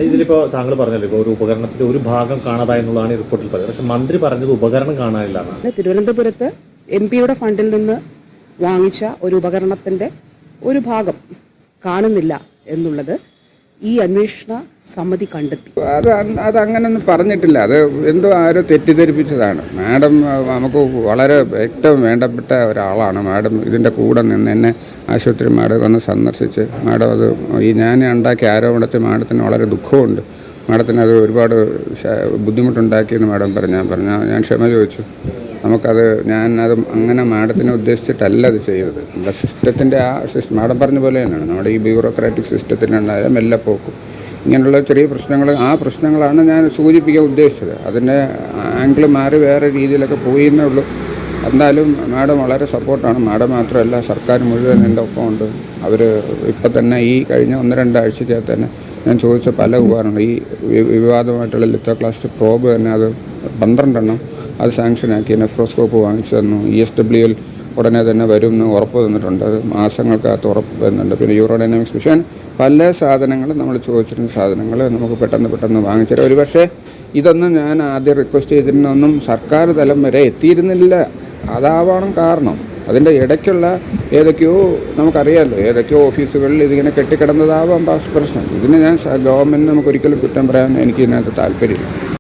ഇതിലിപ്പോൾ താങ്കൾ പറഞ്ഞല്ലോ, ഇപ്പോൾ ഒരു ഉപകരണത്തിന്റെ ഒരു ഭാഗം കാണാതായി എന്നുള്ളതാണ് ഈ റിപ്പോർട്ടിൽ പറയുന്നത്. പക്ഷെ മന്ത്രി പറഞ്ഞത് ഉപകരണം കാണാനില്ല. തിരുവനന്തപുരത്ത് MP-യുടെ ഫണ്ടിൽ നിന്ന് വാങ്ങിച്ച ഒരു ഉപകരണത്തിന്റെ ഒരു ഭാഗം കാണുന്നില്ല എന്നുള്ളത് ഈ അന്വേഷണ സമിതി കണ്ടെത്തി. അതങ്ങനൊന്നും പറഞ്ഞിട്ടില്ല. അത് എന്തോ ആരോ തെറ്റിദ്ധരിപ്പിച്ചതാണ്. മാഡം നമുക്ക് വളരെ ഏറ്റവും വേണ്ടപ്പെട്ട ഒരാളാണ്. മാഡം ഇതിൻ്റെ കൂടെ നിന്ന് എന്നെ ആശുപത്രി മാഡം വന്ന് സന്ദർശിച്ച് മാഡം അത് ഞാൻ ഉണ്ടാക്കിയ ആരോപണത്തിൽ മാഡത്തിന് വളരെ ദുഃഖമുണ്ട്. മാഡത്തിന് അത് ഒരുപാട് ബുദ്ധിമുട്ടുണ്ടാക്കിയെന്ന് മാഡം ഞാൻ ക്ഷമ ചോദിച്ചു. നമുക്കത് ഞാനത് അങ്ങനെ മാഡത്തിനെ ഉദ്ദേശിച്ചിട്ടല്ല അത് ചെയ്തത്. നമ്മുടെ സിസ്റ്റത്തിൻ്റെ മാഡം പറഞ്ഞ പോലെ തന്നെയാണ്. നമ്മുടെ ഈ ബ്യൂറോക്രാറ്റിക് സിസ്റ്റത്തിനുണ്ടായ മെല്ലെപ്പോക്കും ഇങ്ങനെയുള്ള ചെറിയ പ്രശ്നങ്ങളാണ് ഞാൻ സൂചിപ്പിക്കാൻ ഉദ്ദേശിച്ചത്. അതിൻ്റെ ആംഗിൾ മാറി വേറെ രീതിയിലൊക്കെ പോയിന്നേ ഉള്ളൂ. എന്നാലും മാഡം വളരെ സപ്പോർട്ടാണ്. മാഡം മാത്രമല്ല, സർക്കാർ മുഴുവൻ എൻ്റെ ഒപ്പമുണ്ട്. അവർ ഇപ്പം തന്നെ ഈ കഴിഞ്ഞ 1-2 ആഴ്ചയ്ക്കകത്ത് തന്നെ ഞാൻ ചോദിച്ച പല ഉപകരണങ്ങൾ, ഈ വിവാദമായിട്ടുള്ള ലിത്തോക്ലാസ്റ്റ് പ്രോബ് തന്നെ അത് 12 എണ്ണം അത് സാങ്ഷനാക്കി. നെഫ്രോസ്കോപ്പ് വാങ്ങിച്ചു തന്നു. ESWL ഉടനെ തന്നെ വരും എന്ന് ഉറപ്പ് തന്നിട്ടുണ്ട്. അത് മാസങ്ങൾക്കകത്ത് ഉറപ്പ് തരുന്നുണ്ട്. പിന്നെ യൂറോഡൈനാമിക്സ് മിഷൻ പല സാധനങ്ങൾ നമ്മൾ ചോദിച്ചിരുന്ന സാധനങ്ങൾ നമുക്ക് പെട്ടെന്ന് വാങ്ങിച്ചിട്ട് ഒരുപക്ഷെ ഇതൊന്നും ഞാൻ ആദ്യം റിക്വസ്റ്റ് ചെയ്തിരുന്നൊന്നും സർക്കാർ തലം വരെ എത്തിയിരുന്നില്ല. അതാവണം കാരണം. അതിൻ്റെ ഇടയ്ക്കുള്ള ഏതൊക്കെയോ നമുക്കറിയാമല്ലോ, ഏതൊക്കെയോ ഓഫീസുകളിൽ ഇതിങ്ങനെ കെട്ടിക്കിടന്നതാവാം പ്രശ്നം. ഇതിന് ഞാൻ ഗവൺമെൻറ് നമുക്കൊരിക്കലും കുറ്റം പറയാൻ എനിക്ക് ഇതിനകത്ത് താല്പര്യമില്ല.